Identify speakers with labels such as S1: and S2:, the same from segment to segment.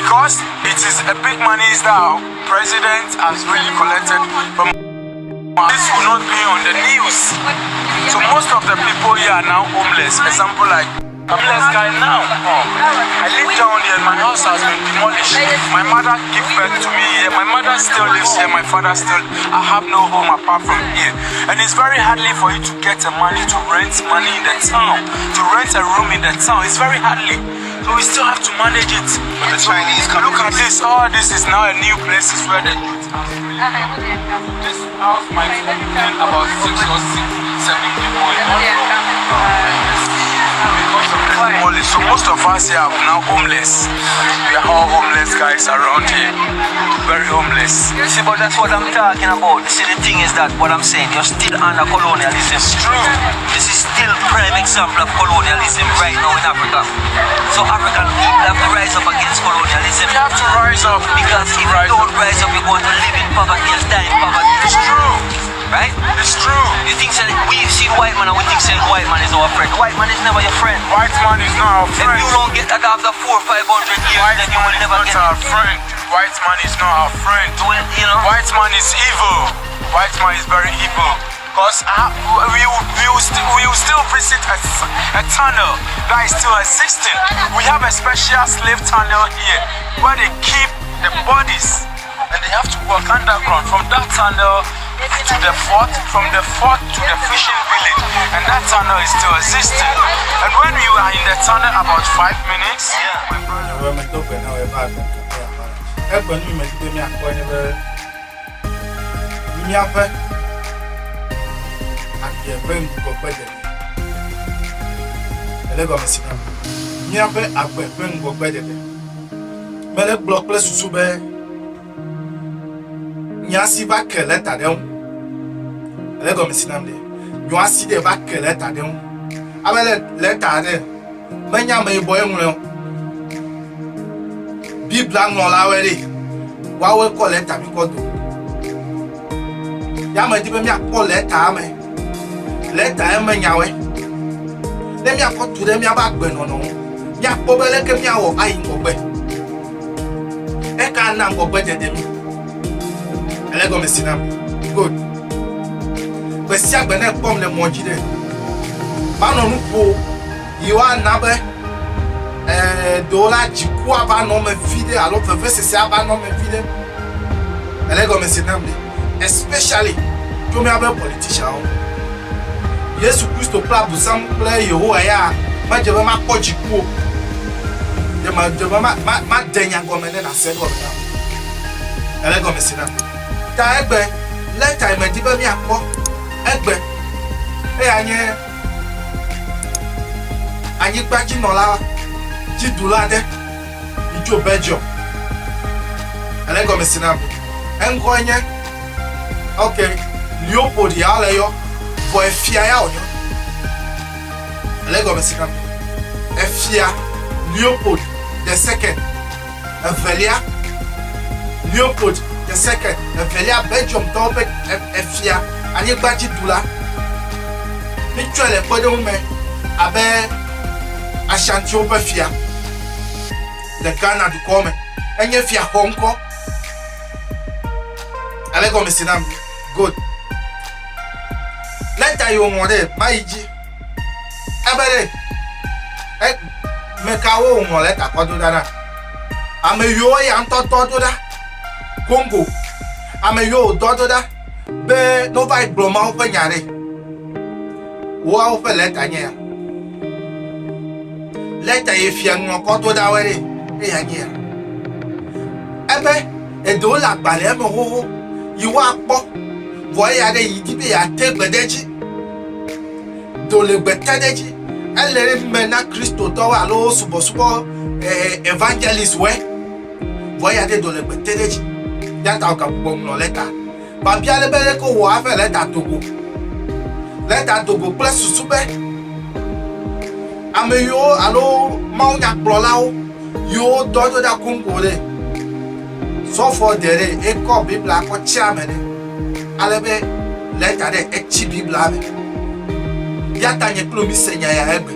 S1: because it is a big money that our president has really collected from. This will not be on the news. So most of the people here are now homeless. Example like homeless guy now. I live down here. My house has been demolished. My mother gave birth to me here. My mother still lives here. My father still. I have no home apart from here. And it's very hardly for you to get the money to rent money in the town. To rent a room in the town. It's very hardly. So we still have to manage it.
S2: But the Chinese
S1: look at this. Oh, this is now a new place. Is where the youth house. This house might contain about 6 or 7 people in So most of us here are now homeless. We are all homeless guys around here. Very homeless.
S3: See, but that's what I'm talking about. See, the thing is that what I'm saying, you're still under colonialism.
S1: It's true.
S3: This is still prime example of colonialism right now in Africa. So African people have to rise up against colonialism.
S1: We have to rise up.
S3: Because if you don't rise up, you're going to live in poverty and die in poverty.
S1: It's true.
S3: Right?
S1: It's true.
S3: You think that we see the white man and we think saying white man is our friend. White man is never your friend.
S1: White man is not our friend.
S3: If you don't get that after 400 or 500 years,
S1: white
S3: then you will never get
S1: our friend. White man is not our friend.
S3: Well, you know.
S1: White man is evil. White man is very evil. Because we will still visit a tunnel that is still existing. We have a special slave tunnel here where they keep the bodies and they have to walk underground from that tunnel to the fort, from the fort to the fishing village, and that tunnel is still existing. And when we were in the tunnel about 5 minutes,
S4: Nyasi va kele tadeu. Lego misinamde. Nyasi de va kele tadeu. Abele le tade. Menya me boy nwo. Bibla nwo la wele. Wa we ko le tabi ko do. Ya me di be mi akọ le ta me. Le ta me nyawe. Le mi akọ tu de mi aba gbe no no. Ya ko be le ke mi awo ayi ko gbe. E ka na ko gbe de mi. Lego Messinam. Good. But si agbene pom le monji de. Ba no nupo. You are nabe. Dola jiku aba no me fide. Alors fefe se aba no me fide. Lego Messinam. Especially to me abe politician. Yesu Christo pla busam play yo aya. Ma jebe ma ko jiku. De ma denya gomene na se go na. Lego Messinam. Ta egbe leta imedibe mi akpo egbe anyi gbaji nola jidulade ijo Belgium elego mesinam enko enye okay Leopold ya leyo for efia ya onyo elego mesinam efia Leopold the second evelia Leopold the second, the Velia Belgium topic Efia, and you batch dula. Literally, Podome, Abe Ashanti over Fia, the Ghana to come, and you fear Hong Kong. Alego Messinam, good. Let you want it, my G. Abere, Mekawo, let a Podana. I'm a yoy and Totoda. Congo, I'm a yo daughter. Be no fight bloma open yare. Wow, for letter here. Letter if young no cotto da way. Here. Ebe, a dollar balem ho. You are pop. Voyade yibi a take bedeji. Dole betedeji. And let him mena Christo tower low subosubo evangelist way. Voyade dole betedeji. Yata ka bom no leta ba bia le bele ko wo afa leta togo plus susube ameyo alo maunya plolao yo dodo da Congo le so for dere e ko bibla ko chiamene alebe leta de e chi bibla me yata nye klomi senya ya ebe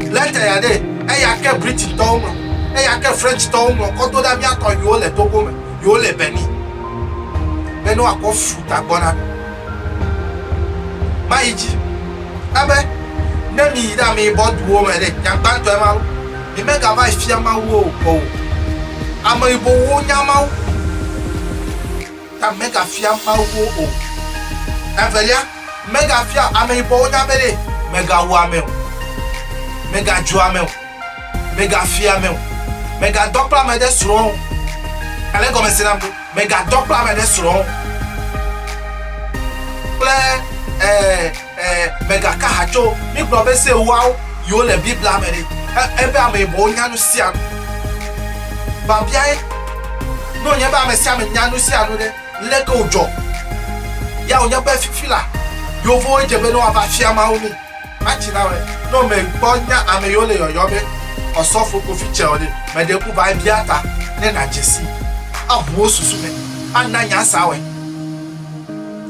S4: leta ya de e ya ke British tomo e ya ke French to mo ko to da mi ato yo le to ko me yo le beni beno akọ fruit agbona maiji abe na mi da mi bodu o me de yan gbanto e ma mi mega vai fia ma wo o ama ibo wo nyama ta mega fia ma wo o avelia mega fia ama ibo wo nyama de mega wo ame mega ju ame mega fia ame mega dokla me de suro ale go me sinam mega dokla me de suro mega kahacho mi probe se wow yo le bible amere ebe ame bo nyanu sia ba bia no nya ba me sia me nyanu sia no de le ko jo ya onya ba fifila yo vo ejebe no aba fia ma omi achi na we no me gbonya ame yo le yoyo be osofo ko fi che ode me de ku ba biata ne na jesi abu osusu me ananya sawe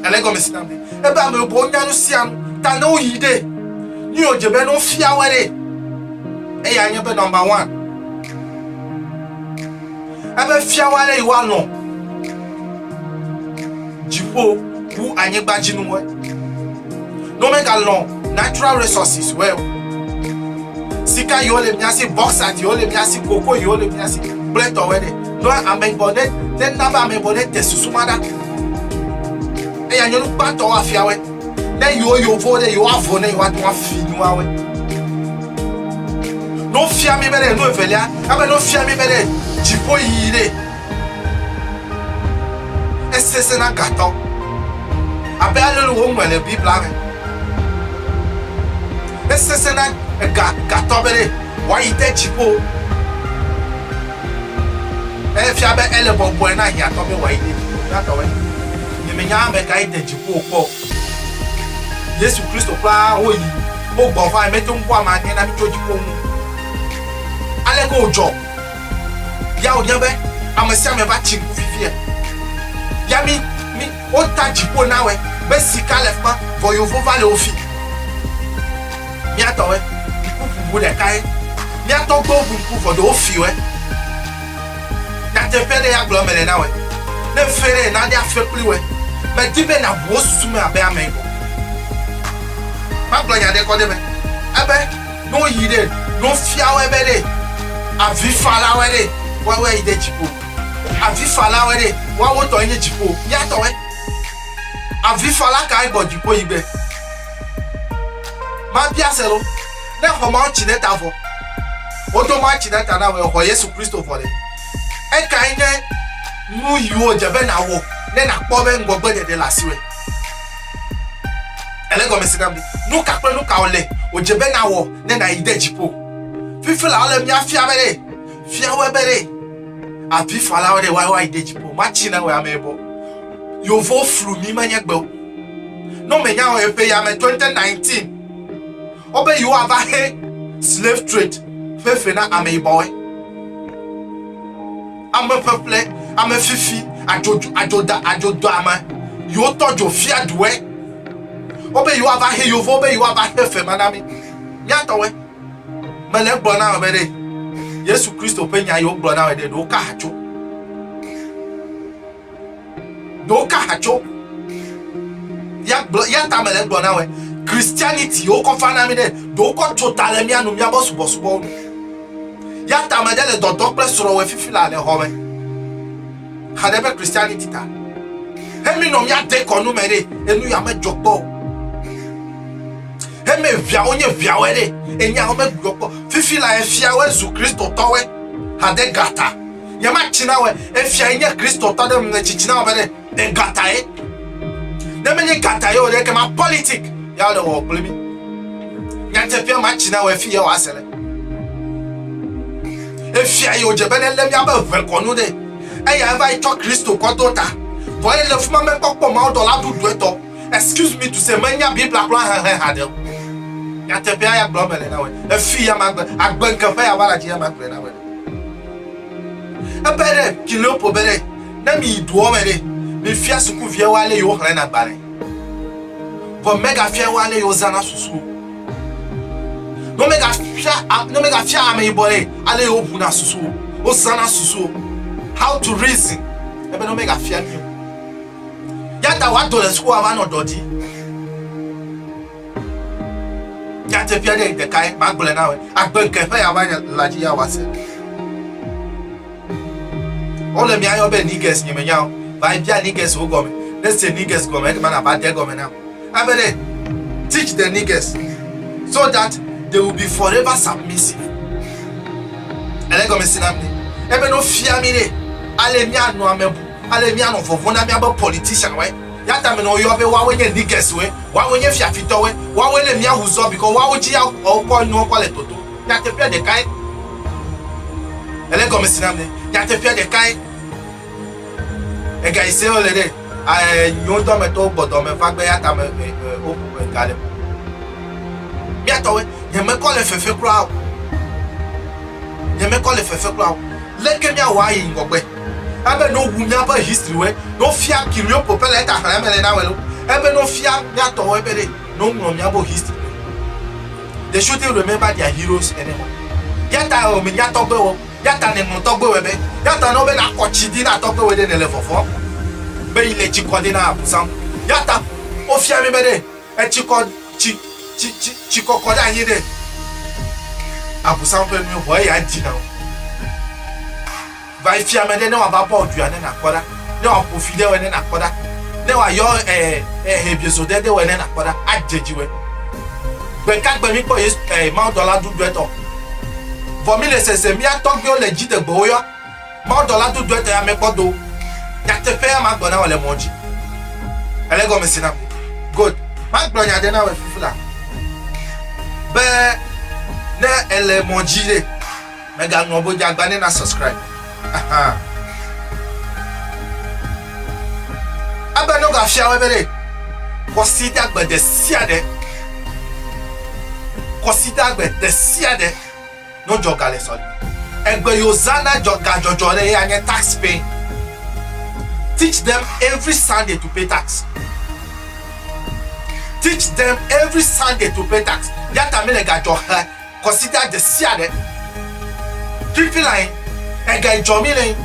S4: elego me sinam de ebe ame bo nyanu sia ta no yide ni ojebe no fia were e ya nya be number 1 ebe fia were iwa no jipo wu anye gbaji nu we no make along natural resources well sika yo le miasi boxer yo le miasi koko yo le miasi plate were no ame bonnet then na ba ame bonnet tesusumada e ya nyolu pato wa fia we then you vote you have vote you want to feel awe no fear me bere no evelia abe no fear me bere jipo yire esese na gato abe alelu wo nwele bible ame esese na gato bere wa ite jipo e fia be elebo bo na ya to be wa ite na to we ni me nya be ka ite jipo po Yesu Kristo pa oyi mo gbo fa me to npo amani na mi toji po mu ale go jo ya o be amasi me ba chi fifie ya mi o taji po na we be sika lefa for you vale ofi mi ato we bu de kai mi ato go bu for the ofi we na te pere ya glo mele na we ne fere na dia fepli we me dibe na bo sume abe amego ma blonya de ko de me abe no yide no fia we be de avi fala we de we ide chipo avi fala we de wa wo to yin chipo ya to we avi fala ka igbo chipo igbe ma bia selo na ho ma chineta fo o to ma chineta na we ho Yesu Kristo fo de e ka yin nu yu jebe na wo ne na po be ngogbe de la siwe elego mesinam nu ka pe nu ka ole ojebe na wo ne na ide jipo fifila ole mi afia bere fia we bere afi fala we wa ide jipo ma chi na we amebo yo vo flu mi manya gbe no menya o epe ya me 2019 obe you ava he slave trade fefe na amebo we ame peple ame fifi ajodo ama yo tojo fia duwe obe you ava he yo vo be you ava he fe manami nya to we mele gbo na be de Yesu Kristo penya yo gbo na we de do ka hacho ya ta mele gbo na we Christianity yo ko fa na mi de do ko total mi anu mi abosu bosu ya ta ma de le do presoro we fifila le ho we hadebe Christianity ta hemi no mi ade ko nu mere enu ya me jogbo hemi via onye via we de enya ho me jogbo fifila e fia we zu Kristo to we hade gata ya ma china we e fia enya Kristo to de me chichina we de gata e de me gata yo de ke ma politic ya le wo blimi nya te pia ma china we fia wa sele e fia yo je bene le mi aba ve ko nu de e ya va to Kristo ko to ta for le fuma me popo ma do la du eto excuse me to say manya bible plan ha de ya te pia ya glo mele na we e fia ma agban kan fa ya bala je ma gbe na we e bere kilo po bere na mi duo mele mi fia suku vie wale yo hre na bare for mega fia wale yo zana susu no mega fia ame boy ale obu na susu o sana susu how to reason ebe no mega fia mi yata wa do le school ava no dodi yata pia de kai magbole na we agbe ke fe ya ba laji ya wase ole mi ayo be niggas ni menya ba bia niggas o go me let's say niggas go me man about there go me now abere teach the niggas so that they will be forever submissive. Ele go me sinamni ebe no fia mi re ale mi anu amebu ale mi anu fofo na mi aba politician we yata me no yo be wa we niggas we wa we fia fito we wa we le mi ahuzo because wa wo ji o ko nu ko le toto yata pia de kai ele go me sinamni yata pia de kai e ga ise o le de nyo do me to bodo me fa gbe yata me o gale mi atowe ye me ko le fefe kura ye me ko le fefe kura leke mi awa yi ngogbe abe no wu mi aba history we no fia kirio popele ta hara mele na welo ebe no fia mi atowe ebe de no mi aba history they shouldn't remember their heroes anymore yata o mi yato gbe wo yata ne mo to gbe we be yata no be na kochi di na to gbe we de ne le fofo be ile chiko di na abusam yata o fia mi be de e chiko chiko koda yin de abusam pe mi ho ya di na vai fia me de ne wa ba pa oduane na koda ne wa profide we ne na koda ne wa yo hebieso de we ne na koda ajejiwe be ka gbe mi po ma dollar du eto for me le sese mi atogbe o le jide gbo yo ma dollar du eto ya me podo ya te fe ma gbo na wole moji ele go me sinam good ma gbo nya de na we fufula be ne ele moji le me ga no bo jagba ni na subscribe aha aba no ga fia we bere consider gbe de siade consider gbe de siade no jogale so egbe yozana joga jojo le anye tax pay teach them every Sunday to pay tax teach them every Sunday to pay tax yata me le ga jo consider the siade triple line ega ijomi le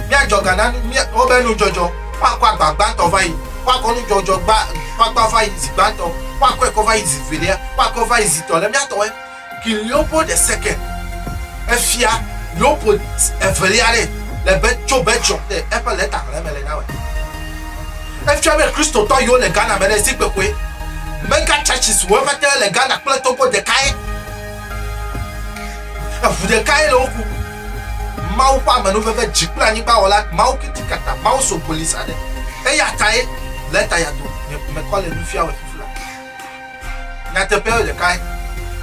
S4: mi ajoga na mi obenu jojo pa kwa gbagba to vai pa ko nu jojo gba pa vai zigba to pa ko cover is velia pa cover is to le mi atowe ki Leopold II efia Leopold eveliare le becho de epa leta le mele na we efia be Christo to yo le Ghana mele si pekwe mega churches we fete le Ghana pleto po de kai afu de kai le oku mau pa manu feve jipla ni pa wala mau kitikata mau so police ade e ya tai leta ya do me call le fia we fufula na te pe de kai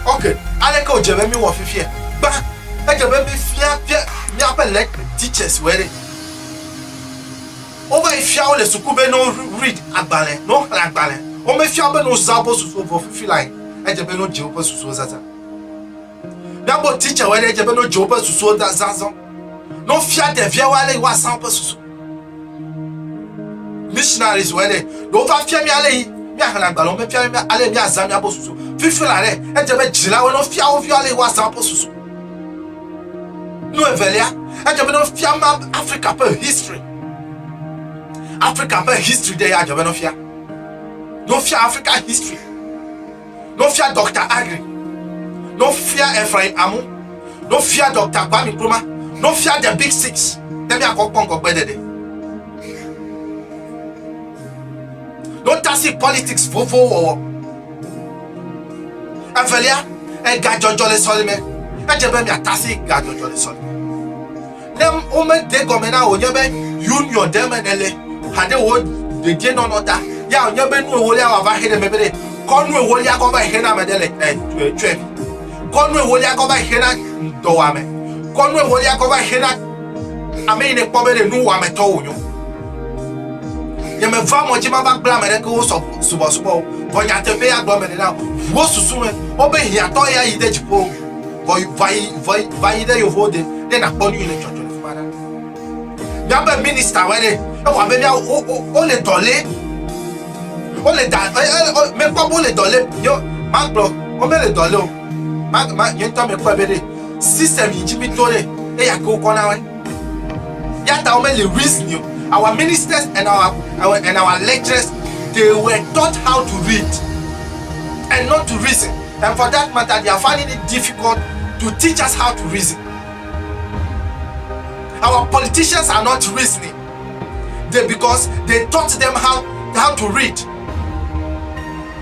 S4: okay ale ko jebe mi wo fifie ba e jebe mi fia mi appelle teachers were over fia o le sukube no read agbale no agbale o me fia be no zabo susu for fifila e jebe no je opo susu zaza na bo teacher were jebe no je opo susu zaza no fia de via wale wa san opo susu missionaries were no fa fia mi ale mi ahana agbale o me fia mi ale mi azami abo susu fifila re e jebe jila we no fia o via ale wa san opo susu no evelia e jebe no fia ma Africa per history de ya jebe no fia Africa history no fia Dr. Agri no fia Ephraim Amu no fia Dr. Kwame Nkrumah no fia the big six dem ya kokon ko gbedede no tasi politics fofo evelia e ga jojo le solime e jebe mi atasi ga jojo le solime dem o me de gomena o nyebe union dem enele hade wo de je no nota ya o nyebe nu ewole awa va hede mebere konu ewole akoba hena medele twe konu ewole akoba hena ndowame konu ewole akoba hena ame ne pobere nu wa meto onyo yeme va mo jima ba bla mere ko so subo bo nya te fe agbo mere na wo susu me obe hia to ya ide jipo vai ide yo vode de na ponu ile chocho le fara ya be minister wele e wa be ya o le dole o le da me po bo le dole yo ma bro o me le dole o ma yento me kwa bede system yijibi tore e ya ko kona we ya ta o me le reason you our ministers and our lecturers they were taught how to read and not to reason, and for that matter they are finding it difficult to teach us how to reason. Our politicians are not reasoning because they taught them how to read.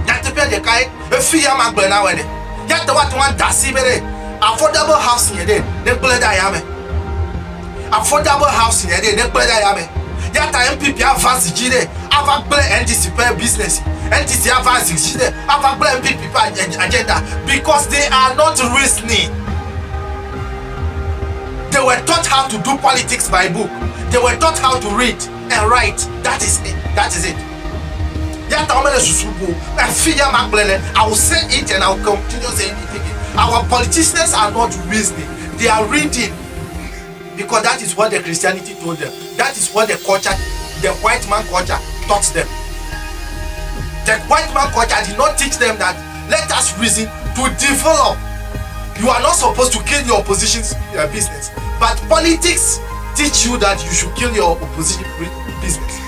S4: Yatepia de kai efia magbe na wede yata what one dasi bere affordable housing yede de kule da yame affordable housing yede de kule da yame yata MPP avance jide ava kule NDC per business NDC avance jide ava kule MPP agenda because they are not reasoning. They were taught how to do politics by book. They were taught how to read and write. That is it. I will say it and I will continue saying it. Our politicians are not reasoning. They are reading because that is what the Christianity told them. That is what the culture, the white man culture taught them. The white man culture did not teach them that let us reason to develop. You are not supposed to kill your opposition's business, but politics teach you that you should kill your opposition business.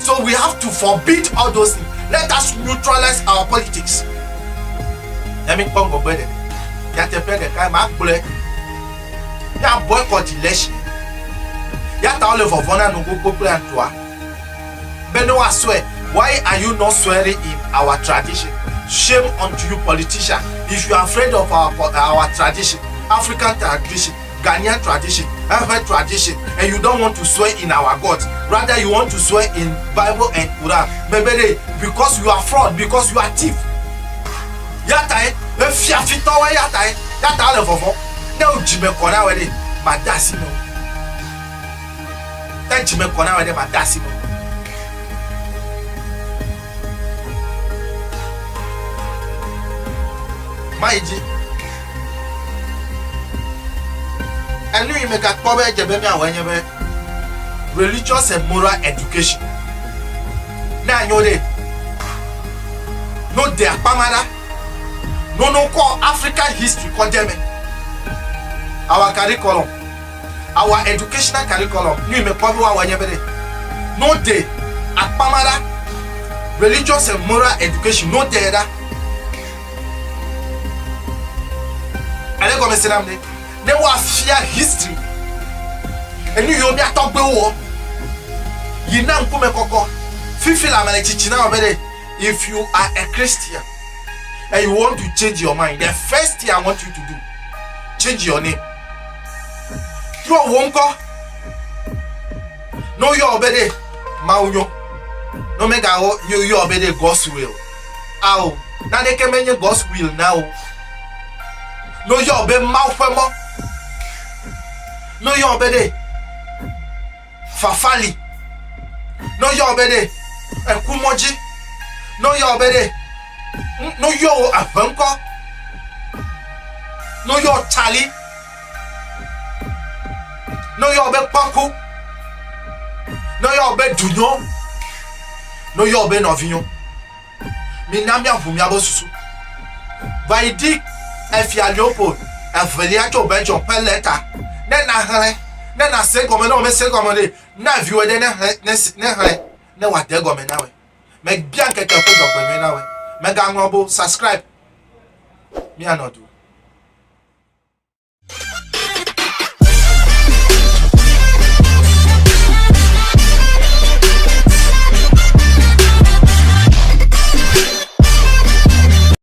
S4: So we have to forbid all those things. Let us neutralize our politics. Let me pongo bede. Ya boycott election. Ya ta ole for vona no go plan to a. Beno I swear, why are you not swearing in our tradition? Shame unto you, politician. If you are afraid of our tradition, African tradition, Ghanaian tradition, African tradition, and you don't want to swear in our gods, rather you want to swear in Bible and Quran, maybe because you are fraud, because you are thief. Yatai, the fiafitowa yatai, yata levofo. No jime kona wede madasimo. That jime kona wede madasimo. Maiji and you make a cover jebemi religious and moral education. Now you no de apamada no call African history condemn our curriculum, our educational curriculum. You make cover no de apamada religious and moral education no de that. They were fear history. And you be a talk below. You know, if you are a Christian and you want to change your mind, the first thing I want you to do, change your name. You won't go. No, you obey Mauno. No, make you obey God's will. Ow, now they can make God's will now. No yo be maufemo. No yo be de Fafali. No yo be de Kumoji. No yo be de no yo Afanko. No yo Charlie. No yo be Paku. No yo be Dunyo. No yo be Novinyo. Minamia Fumiabo Susu. Vaidi Efia Leopold, Evelia to Benjo Peleta, then I say, come on, say, come on, now if you are there, no, what they're going now. Make Bianca Capo, subscribe. Me, I not do.